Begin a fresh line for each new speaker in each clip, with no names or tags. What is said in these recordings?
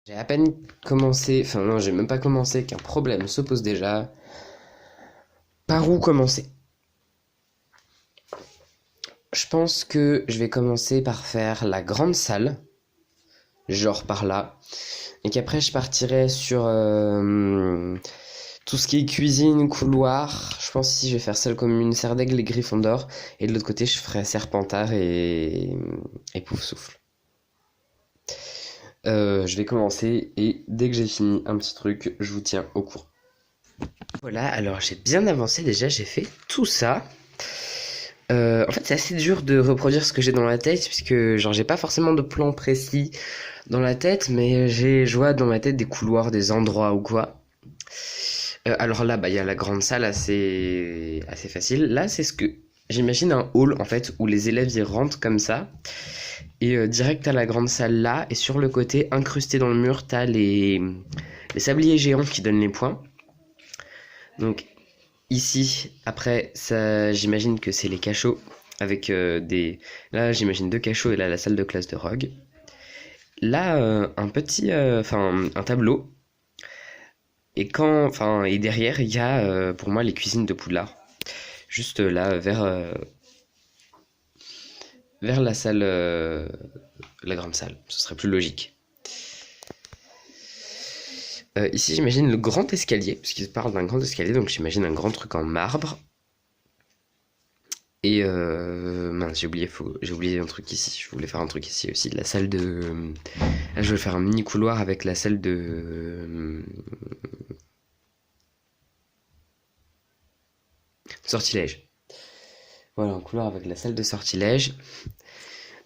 J'ai à peine commencé, enfin non, j'ai même pas commencé qu'un problème se pose déjà. Par où commencer? Je pense que je vais commencer par faire la grande salle, genre par là, et qu'après je partirai sur tout ce qui est cuisine, couloir. Je pense ici je vais faire salle commune, serre d'aigle et Gryffondor, et de l'autre côté je ferai Serpentard et Poufsouffle. Je vais commencer et dès que j'ai fini un petit truc, je vous tiens au courant. Voilà, alors j'ai bien avancé déjà, j'ai fait tout ça. En fait, c'est assez dur de reproduire ce que j'ai dans la tête, puisque genre j'ai pas forcément de plan précis dans la tête, mais je vois dans ma tête des couloirs, des endroits ou quoi. Alors là, bah il y a la grande salle assez facile. Là, c'est ce que j'imagine un hall en fait où les élèves y rentrent comme ça. Et direct à la grande salle là, et sur le côté incrusté dans le mur, t'as les sabliers géants qui donnent les points. Donc ici, après, ça, j'imagine que c'est les cachots avec des. Là, j'imagine deux cachots et là la salle de classe de Rogue. Là, un petit, enfin, un tableau. Et derrière, il y a pour moi les cuisines de Poudlard. Juste là, vers la salle, la grande salle. Ce serait plus logique. Ici, j'imagine le grand escalier, puisqu'il parle d'un grand escalier, donc j'imagine un grand truc en marbre. Et mince, j'ai oublié un truc ici. Je voulais faire un truc ici aussi. La salle de. Là, je vais faire un mini couloir avec la salle de. Sortilège. Voilà, un couloir avec la salle de sortilège.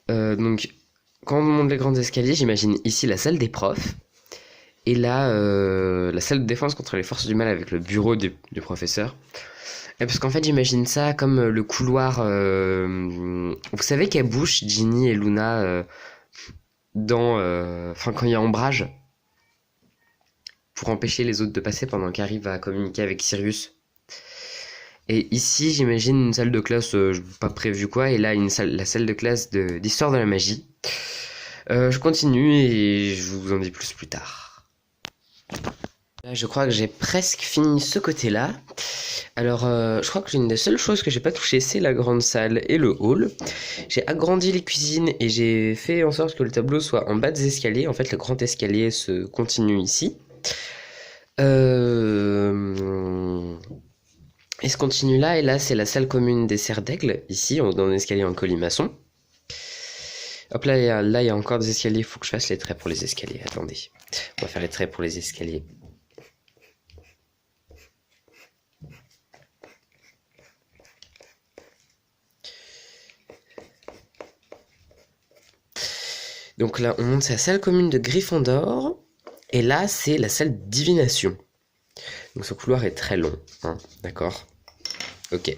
Donc, quand on monte les grands escaliers, j'imagine ici la salle des profs. Et là, la salle de défense contre les forces du mal avec le bureau du professeur. Et parce qu'en fait, j'imagine ça comme le couloir. Vous savez qu'elles bouche Ginny et Luna enfin, quand il y a ombrage, pour empêcher les autres de passer pendant qu'Harry va communiquer avec Sirius. Et ici, j'imagine une salle de classe, pas prévu quoi, et là, la salle de classe d'histoire de la magie. Je continue et je vous en dis plus tard. Là, je crois que j'ai presque fini ce côté-là. Alors, je crois que l'une des seules choses que j'ai pas touché, c'est la grande salle et le hall. J'ai agrandi les cuisines et j'ai fait en sorte que le tableau soit en bas des escaliers. En fait, le grand escalier se continue ici. Et se continue là, et là, c'est la salle commune des serres d'aigle, ici, dans un escalier en colimaçon. Hop là, il y a encore des escaliers, il faut que je fasse les traits pour les escaliers. Attendez, on va faire les traits pour les escaliers. Donc là, on monte, c'est la salle commune de Gryffondor. Et là, c'est la salle de divination. Donc ce couloir est très long, hein, d'accord? Ok.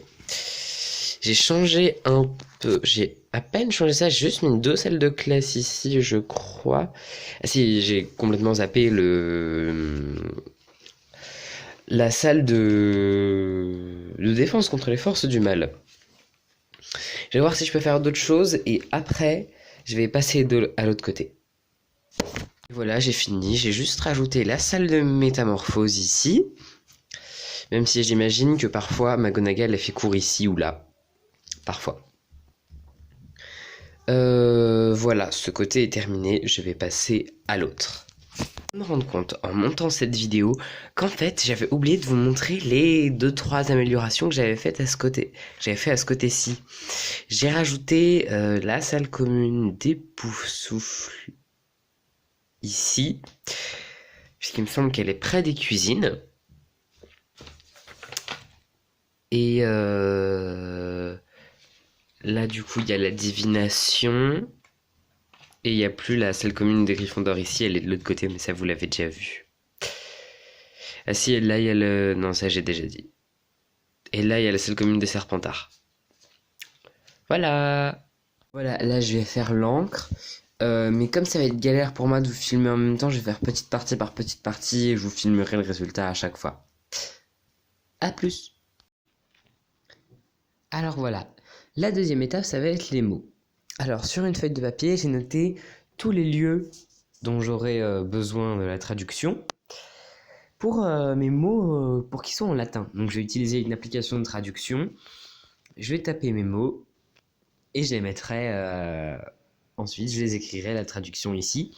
J'ai changé un peu, j'ai à peine changé ça, j'ai juste mis 2 salles de classe ici, je crois. Ah si, j'ai complètement zappé la salle de défense contre les forces du mal. Je vais voir si je peux faire d'autres choses et après, je vais passer à l'autre côté. Voilà, j'ai fini. J'ai juste rajouté la salle de métamorphose ici. Même si j'imagine que parfois McGonagall elle fait cours ici ou là. Parfois. Voilà, ce côté est terminé. Je vais passer à l'autre. Je me rends compte en montant cette vidéo qu'en fait j'avais oublié de vous montrer les 2-3 améliorations que j'avais faites à ce côté. J'avais fait à ce côté-ci. J'ai rajouté la salle commune d'époustoufle ici, puisqu'il me semble qu'elle est près des cuisines. Et là du coup il y a la divination. Et il n'y a plus la salle commune des Gryffondor ici, elle est de l'autre côté, mais ça vous l'avez déjà vu. Ah si, et là il y a le... Non, ça j'ai déjà dit. Et là il y a la salle commune des Serpentards. Voilà. Voilà, là je vais faire l'encre. Mais comme ça va être galère pour moi de vous filmer en même temps, je vais faire petite partie par petite partie et je vous filmerai le résultat à chaque fois. A plus. Alors voilà, la deuxième étape, ça va être les mots. Alors sur une feuille de papier, j'ai noté tous les lieux dont j'aurai besoin de la traduction pour mes mots pour qu'ils soient en latin. Donc je vais utiliser une application de traduction, je vais taper mes mots et je les mettrai ensuite, je les écrirai la traduction ici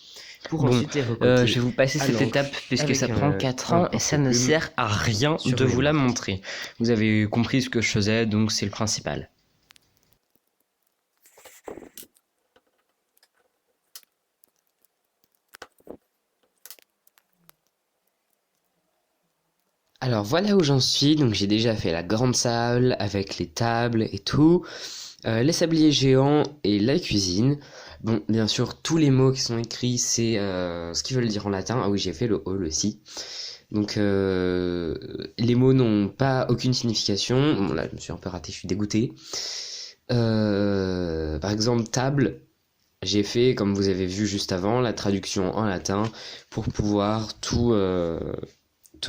pour ensuite les recopier.
Je vais vous passer cette étape puisque ça prend 4 ans et ça ne sert à rien de vous la montrer. Vous avez compris ce que je faisais, donc c'est le principal.
Alors voilà où j'en suis, donc j'ai déjà fait la grande salle avec les tables et tout, les sabliers géants et la cuisine. Bon, bien sûr, tous les mots qui sont écrits, c'est ce qu'ils veulent dire en latin. Ah oui, j'ai fait le hall aussi. Donc les mots n'ont pas aucune signification. Bon là, je me suis un peu raté, je suis dégoûté. Par exemple, table. J'ai fait, comme vous avez vu juste avant, la traduction en latin pour pouvoir tout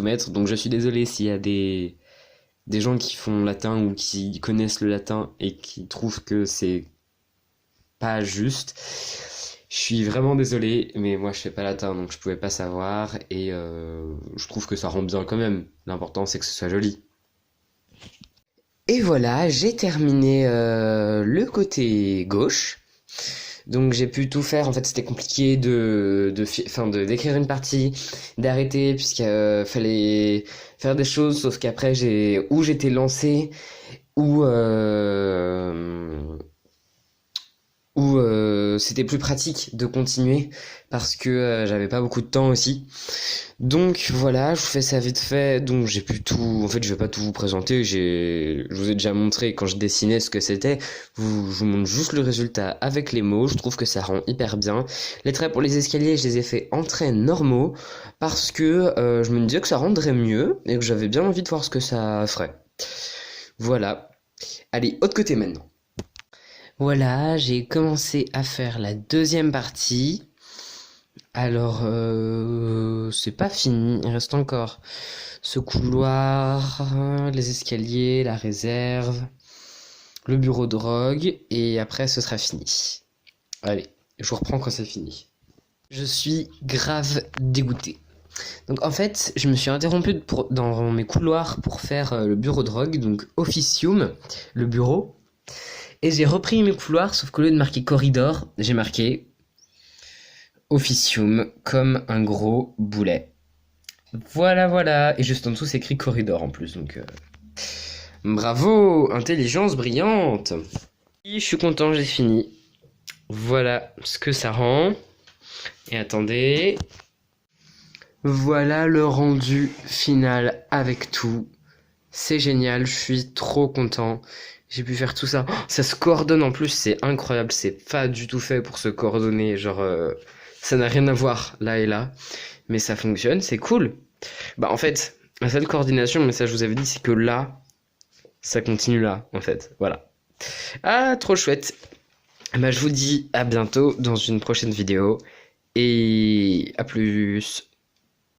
mettre. Donc je suis désolé s'il y a des gens qui font latin ou qui connaissent le latin et qui trouvent que c'est pas juste. Je suis vraiment désolé, mais moi je fais pas latin donc je pouvais pas savoir et je trouve que ça rend bien quand même. L'important c'est que ce soit joli. Et voilà, j'ai terminé le côté gauche. Donc j'ai pu tout faire, en fait c'était compliqué d'écrire une partie, d'arrêter puisqu'il fallait faire des choses, sauf qu'après j'étais lancé, ou c'était plus pratique de continuer parce que j'avais pas beaucoup de temps aussi. Donc voilà, je vous fais ça vite fait, donc j'ai pu tout... En fait, je vais pas tout vous présenter, je vous ai déjà montré quand je dessinais ce que c'était. Je vous montre juste le résultat avec les mots, je trouve que ça rend hyper bien. Les traits pour les escaliers, je les ai fait en traits normaux, parce que je me disais que ça rendrait mieux, et que j'avais bien envie de voir ce que ça ferait. Voilà. Allez, autre côté maintenant. Voilà, j'ai commencé à faire la deuxième partie. Alors, c'est pas fini, il reste encore ce couloir, les escaliers, la réserve, le bureau de drogue, et après ce sera fini. Allez, je vous reprends quand c'est fini. Je suis grave dégoûté. Donc en fait, je me suis interrompu dans mes couloirs pour faire le bureau de drogue, donc officium, le bureau, et j'ai repris mes couloirs, sauf qu'au lieu de marquer corridor, j'ai marqué officium comme un gros boulet. Voilà, voilà. Et juste en dessous, c'est écrit corridor en plus. Donc, bravo, intelligence brillante. Et je suis content, j'ai fini. Voilà ce que ça rend. Et attendez. Voilà le rendu final avec tout. C'est génial, je suis trop content. J'ai pu faire tout ça. Oh, ça se coordonne en plus, c'est incroyable. C'est pas du tout fait pour se coordonner. Genre, ça n'a rien à voir là et là. Mais ça fonctionne, c'est cool. Bah en fait, la seule coordination, mais ça je vous avais dit, c'est que là, ça continue là, en fait. Voilà. Ah, trop chouette. Bah je vous dis à bientôt dans une prochaine vidéo. Et à plus.